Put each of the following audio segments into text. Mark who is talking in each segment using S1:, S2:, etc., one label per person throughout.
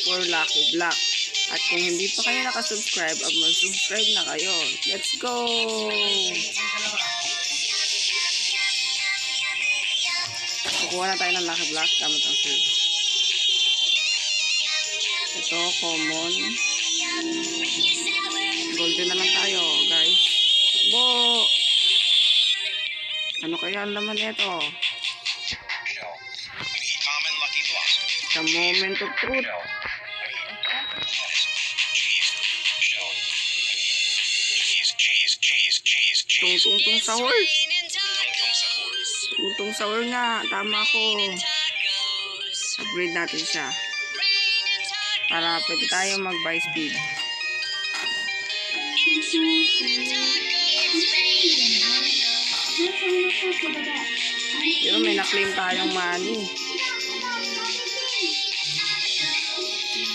S1: for Lucky Block. At kung hindi pa kayo nakasubscribe, mag-subscribe na kayo. Let's go! Kukuha na tayo ng Lucky Block gamit ang search. Ito, common. Golden na lang tayo, guys. Takbo! Ano kaya ang laman ito? The moment of truth. Tung-tung sahur. Tung-tung sahur nga. Tama ko. Upgrade natin siya. Para pwede tayo mag-buy speed. Pero may na-claim tayong money.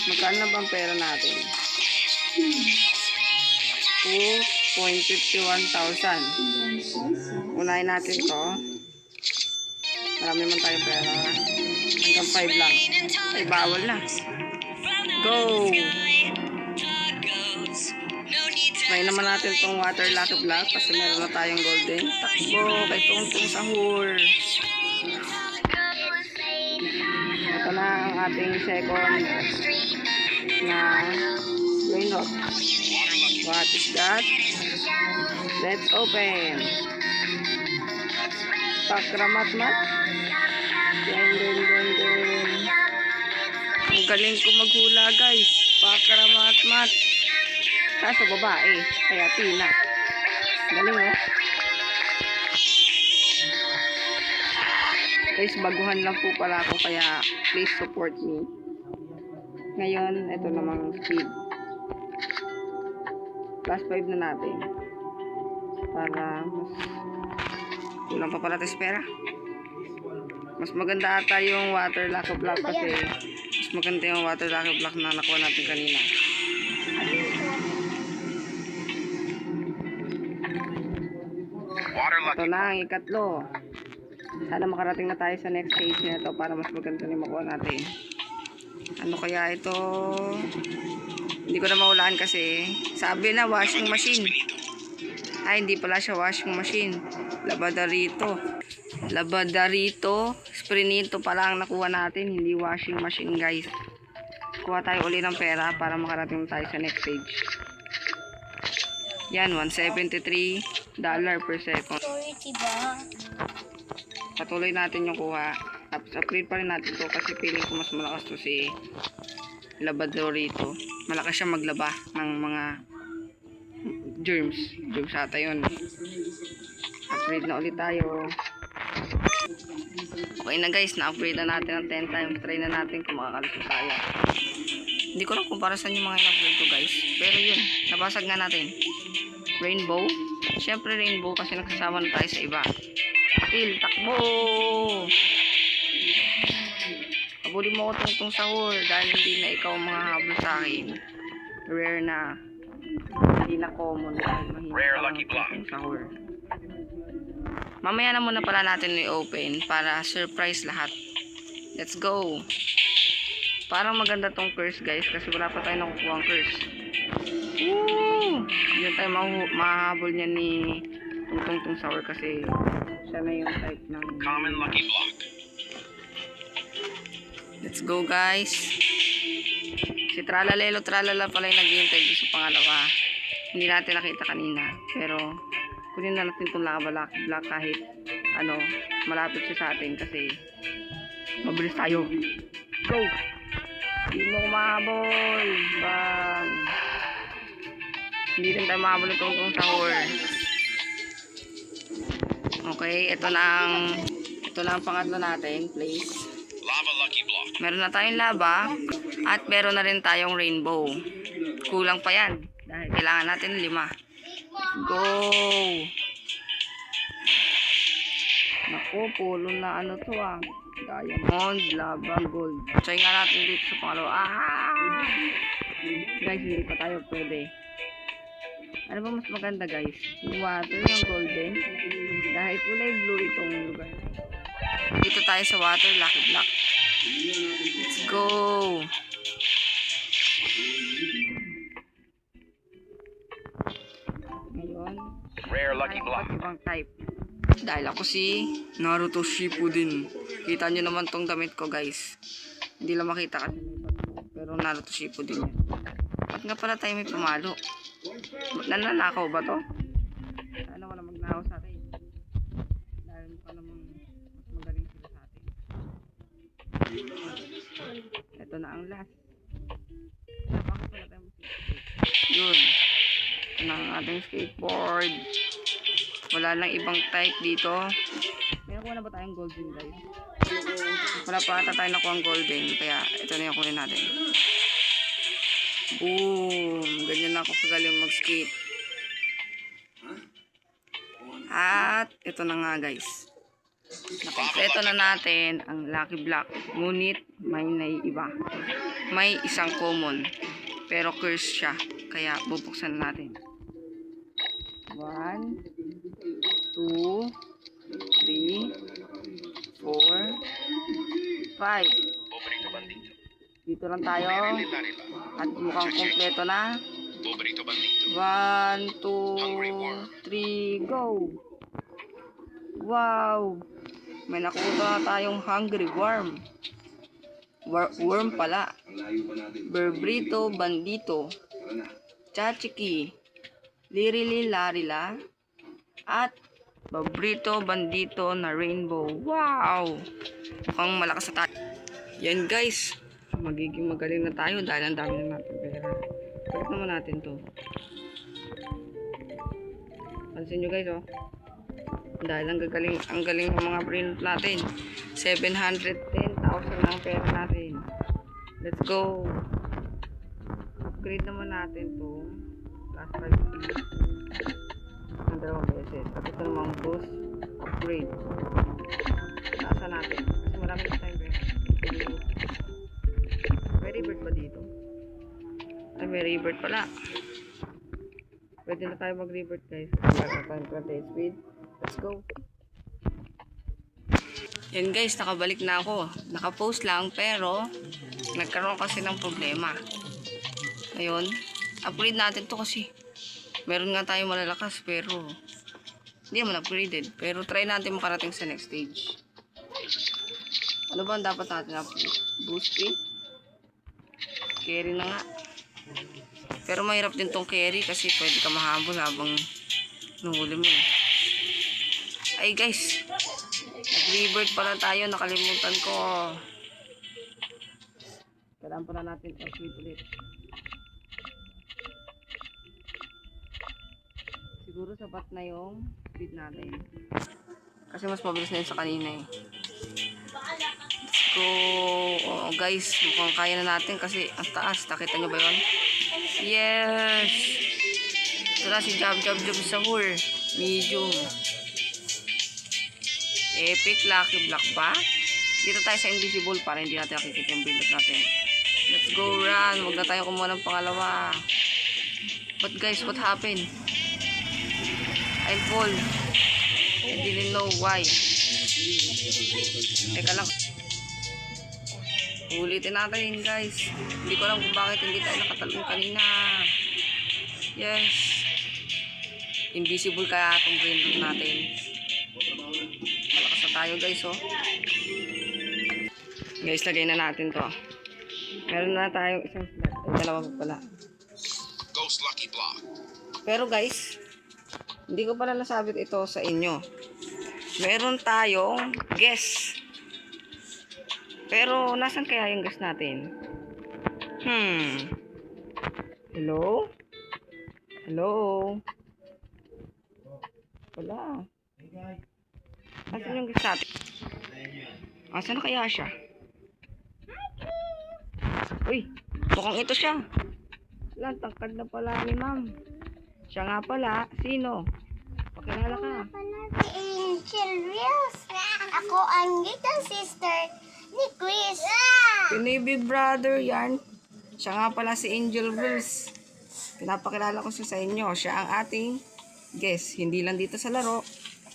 S1: Magkano na bang pera natin? 2.51,000. Unahin natin to. Marami man tayong pera. Hanggang 5 lang. Ay, bawal na. Go! Try naman natin tong water Lucky Block kasi meron na tayong golden. Takbo kay Tung-tung sahur. Ito na ang ating second na rainbow. What is that? Let's open. Pakramat-mat. Ang galing ko maghula, guys. Pakramat-mat. Kaso babae. Kaya Tina. Galing, oh. Guys, baguhan lang po pala ako. Kaya please support me. Ngayon, ito namang speed. Plus 5 na natin. Para mas kulang pa pala tayo sa pera. Mas maganda ata yung water Lucky Block kasi mas maganda yung water Lucky Block na nakuha natin kanina. Ito na ang ikatlo. Sana makarating na tayo sa next stage na ito para mas maganda na makuha natin. Ano kaya ito? Hindi ko na maulaan kasi sabi na washing machine. Ay, hindi pala siya washing machine. Labadarito. Labadarito. Sprinito pala ang nakuha natin. Hindi washing machine, guys. Kuha tayo uli ng pera para makarating tayo sa next stage. Yan, $173 per second. Patuloy natin yung kuha. Tapos upgrade pa rin natin to kasi feeling ko mas malakas to si Labradorito. Malakas siya maglaba ng mga germs. Germs ata yun. Upgrade na ulit tayo. Okay na, guys. Na-upgrade na natin ng 10 times. Try na natin kung makakalis tayo. Hindi ko lang kung para saan yung mga in-upgrade ko, guys. Pero yun. Nabasag nga natin. Rainbow. Siyempre rainbow kasi nagsasama na tayo sa iba. Still, takbo! Habulin mo ko Tung-tung sahur dahil hindi na ikaw mga habol sa akin. Rare na. Hindi na common dahil mahina Lucky Block sahur. Mamaya na muna pala natin i-open para surprise lahat. Let's go! Parang maganda tong curse, guys, kasi wala pa tayo nakukuha ang curse. Woo! Hindi tayo mahabol niya ni Tung-tung sahur kasi siya na yung type ng common Lucky Block. Let's go, guys. Si Tralalelo Tralala pala yung naghihintay dito sa pangalawa. Hindi natin nakita kanina. Pero kunin na natin itong Lucky Block kahit ano, malapit siya sa atin kasi mabilis tayo. Go! Hindi mo kumahabol. Bang! Hindi rin tayo mahabol ng Tung-tung sahur. Okay, ito na ang pangatlo natin, please. Lava Lucky Block. Meron na tayong lava at meron na rin tayong rainbow. Kulang pa yan dahil kailangan natin 5. Go! Naku, pulo na ano to ah. Diamond, lava, gold. Try nga natin dito sa pangalawa. Ah! Guys, hindi pa tayo pwede. Ano ba mas maganda, guys? Yung water, yung golden. Dahil kulay blue itong lugar. Dito tayo sa water Lucky Block. Let's go! iba't ibang type. Dahil ako si Naruto Shippuden. Kita nyo naman tong damit ko guys. Hindi lang makita kasi may bato. Pero Naruto Shippuden yan. Ba't nga pala tayo may pamalo? Nananakaw ba to? Sana wala magnakaw sa atin. Dahil mukha namang mas magaling sila sa atin. Ito na ang last. Bakit pala tayo yun. Ito na ang ating skateboard. Wala lang ibang type dito. May nakuha na ba tayong golden guys? Wala pa ata tayo nakuha ang golden. Kaya ito na yung kunin natin. Boom! Ganyan na ako kagaling mag-skate. At ito na nga guys. Nakompleto na natin ang Lucky Block. Ngunit may naiiba. May isang common. Pero curse siya. Kaya bubuksan natin. 1, 2, 3, 4, 5. Dito lang tayo. At mukhang kompleto na. 1, 2, 3, go! Wow! May nakuha na tayong Hungry Worm. Worm pala. Burbrito Bandito. Chachiki. Lirili Larila. At Burbrito Bandito na Rainbow. Wow! Mukhang malakas na tayo. Yan guys. Magiging magaling na tayo dahil ang dami na natin pera. Bakit naman natin to? Pansin nyo guys oh. Dahil ang galing ng mga print natin. 710,000 ang pera natin. Let's go. Upgrade naman natin to. Last 5 days. Ang dalawang beses. At ito namang boost. Upgrade. Nasa natin. Kasi marami na tayong pera. May rebirth pa dito. Ay, may rebirth pala. Pwede na tayo mag-rebirth guys. Meron tayong 28 speed. Let's go. Yan guys, nakabalik na ako. Nakapost lang pero nagkaroon kasi ng problema. Ayun. Upgrade natin to kasi meron nga tayo malalakas pero hindi naman upgraded. Pero try natin makarating sa next stage. Ano ba ang dapat natin upgrade? Boost speed? Carry na nga. Pero mahirap din tong carry kasi pwede ka mahabol habang nuhuli mo eh. Ay guys, nag-rebirth pala tayo, nakalimutan ko. Kailangan pala natin upgrade ulit. Siguro sapat na yung speed natin. Kasi mas mabilis na yun sa kanina eh. Let's go. Oh, guys, mukhang kaya na natin kasi ang taas. Nakita nyo ba yun? Yes! Ito na si Jab Sahur. Medium. Epic Lucky Block ba? Dito tayo sa invisible para hindi natin nakikita yung billet natin. Let's go run. Huwag na tayo kumuha ng pangalawa. But guys, what happened? I'll fall. I didn't know why. Teka lang. Ulitin natin guys. Hindi ko alam kung bakit hindi tayo nakatalong kanina. Yes. Invisible kaya itong brain root natin. Malakas na tayo guys oh. Guys, lagay na natin to. Meron na tayong isang slot. Ay, dalawa pa pala.
S2: Ghost Lucky Block.
S1: Pero guys, hindi ko pala nasabi ito sa inyo. Meron tayong guess. Pero, nasan kaya yung guess natin? Hello? Hello? Wala. Asan yung guess natin? Asan na kaya siya? Uy, mukhang ito siya. Wala, tangkad na pala ni ma'am. Siya nga pala, sino? Pakilala ka.
S3: Angel Reels. Ako ang little sister ni Chris.
S1: Pinoy Brother yan. Siya nga pala si Angel Wills. Pinapakilala ko siya sa inyo. Siya ang ating guest. Hindi lang dito sa laro.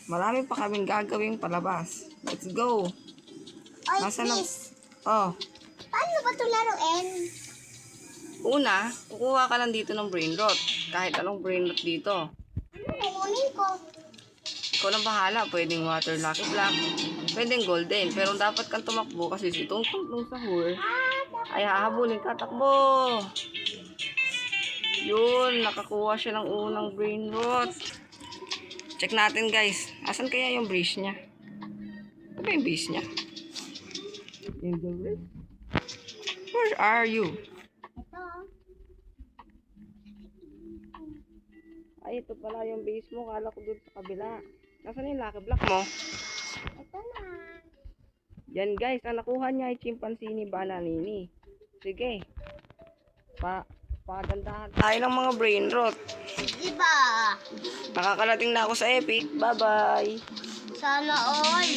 S1: Marami pa kaming gagawing palabas. Let's go.
S3: Oy,
S1: Nasaan ang-
S3: Chris.
S1: Oh,
S3: Paano ba ito laruin?
S1: una, kukuha ka lang dito ng brain rot. Kahit anong brain rot dito.
S3: Ano kukunin ko?
S1: ikaw na bahala. Pwedeng water lucky block, pwedeng golden. Pero dapat kang tumakbo kasi si Tungtong nung sahur ay hahabulin ka, takbo. Yun, nakakuha siya ng unang brain rot. Check natin guys. Asan kaya yung brace niya? Ano ba yung brace niya? In the wrist? Where are you?
S3: Ito.
S1: Ay, ito pala yung base mo. Kala ko doon sa kabila. Nasaan yung lucky block mo?
S3: Ito na.
S1: Yan guys, ang nakuha niya ay chimpanzee ni Bananini. Sige. Pagandahan tayo ng mga brain rot.
S3: Diba?
S1: Nakakarating na ako sa Epic. Bye-bye.
S3: Sana all.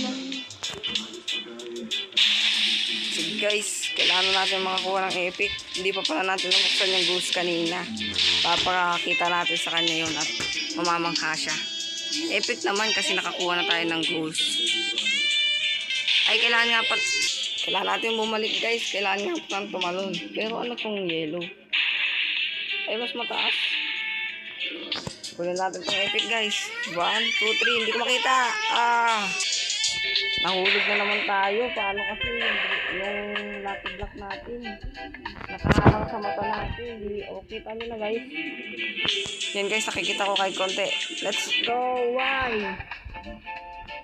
S1: Sige guys, kailangan natin makakuha ng Epic. Hindi pa pala natin nabuksan yung goose kanina. Papakita natin sa kanya yun at mamamangha siya. Epic naman kasi nakakuha na tayo ng goose. Ay, kailangan natin bumalik guys. Kailangan nga pa tumalon. Pero ano tong yellow? Ay, mas mataas. Kunin natin itong Epic guys. 1, 2, 3. Hindi ko makita. Nahulog na naman tayo. Paano kasi yung lucky block natin? Nakaharang sa mata natin. Hindi okay. Paano na guys? Yan guys, nakikita ko kahit konti. Let's go. Why?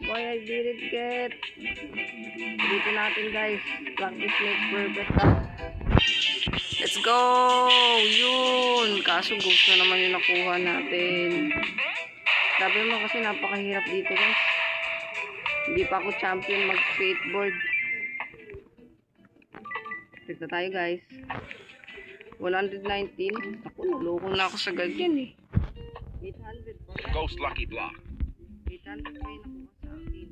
S1: Why I didn't get? Ulitin natin guys. Practice makes perfect. Let's go! Yun! Kaso ghost na naman yung nakuha natin. Sabi mo kasi napakahirap dito guys. Hindi pa ako champion mag-skateboard. Tignan tayo guys. 119. Ako, naloko na ako sa ganyan eh. 800 pa.
S2: Ghost lucky block.
S1: 800 pa yung nakuha sa akin.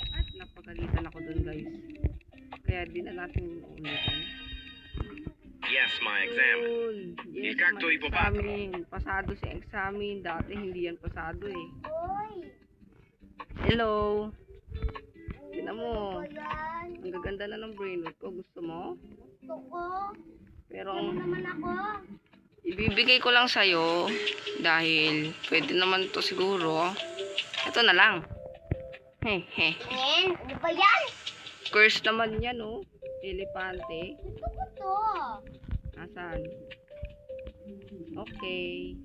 S1: At napagalitan ako dun guys. Kaya di na natin ulitin.
S2: Yes, my exam.
S1: Yes,
S2: Ikakto
S1: may
S2: ipapato.
S1: examin. Pasado si examin. Dati hindi yan pasado eh.
S3: Uy.
S1: Hello. Tignan mo.
S3: Ayan.
S1: Ang gaganda na ng brain rot ko. Gusto mo?
S3: Gusto ko.
S1: Pero
S3: Ano naman ako?
S1: ibibigay ko lang sa'yo dahil pwede naman to siguro. Ito na lang. Hehe.
S3: Ano ba yan?
S1: Curse naman yan oh. Elepante.
S3: Gusto ko to.
S1: Nasaan? Okay.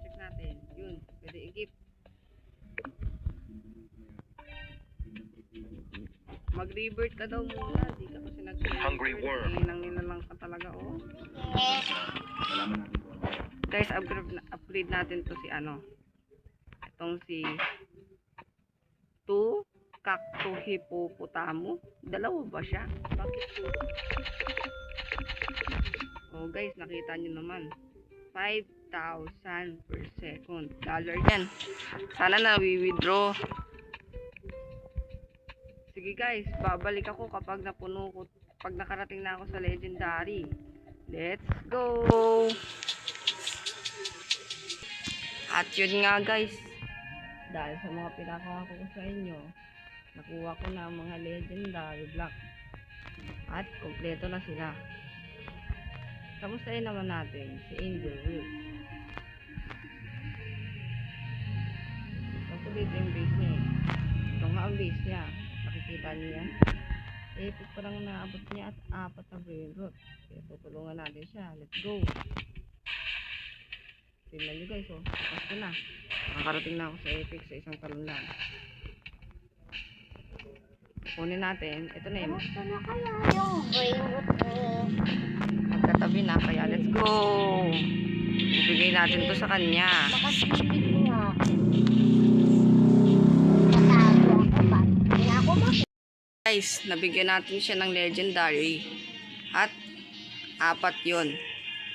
S1: Check natin. Yun. Pwede i-gift. Mag-revert ka daw muna. Di ka kasi nag-revert.
S2: Hungry worm.
S1: Nang nilalang ka talaga oh. Guys, upgrade natin to si ano. Itong si 2 Cacto Hippopotamo. Dalawa ba siya? Bakit 2? Oh guys, nakita nyo naman. 5,000 per second. Dollar yan. Sana na withdraw. Sige guys, babalik ako kapag napuno ko. Pag nakarating na ako sa legendary. Let's go! At yun nga guys. Dahil sa mga pinakawa ko sa inyo, nakuha ko na ang mga legendary block. At kompleto na sila. Kamustahin naman natin si Angel Will. Kapulit yung base niya eh. Ito nga ang base niya. Nakikita niyo yan. Epic pa lang naabot niya at 4 na brain rot. Kaya tutulungan natin siya. Let's go! Tingnan nyo guys oh. Tapos ko na. Nakakarating na ako sa Epic sa isang talon lang. Kunin natin. Ito na yun.
S3: Gusto na kaya yung brain rot ko.
S1: Magkatabi na. Kaya let's go! Ibigay natin to sa kanya.
S3: Makasipid nga. Natago ako ba? Hindi na ako
S1: Guys, nabigyan natin siya ng legendary. At 4 yun.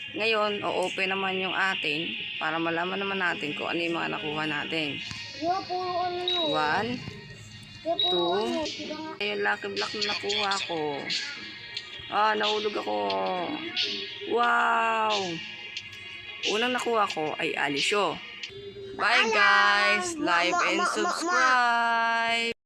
S1: Ngayon, o-open naman yung atin para malaman naman natin kung ano yung mga nakuha natin.
S3: Yo, puro ano.
S1: 1,
S3: Yo, puro
S1: 2.
S3: ano. Sila nga.
S1: Ayun, lucky block na nakuha ko. Nahulog ako. Wow! Unang nakuha ko ay alisyo. Bye guys! Like and subscribe!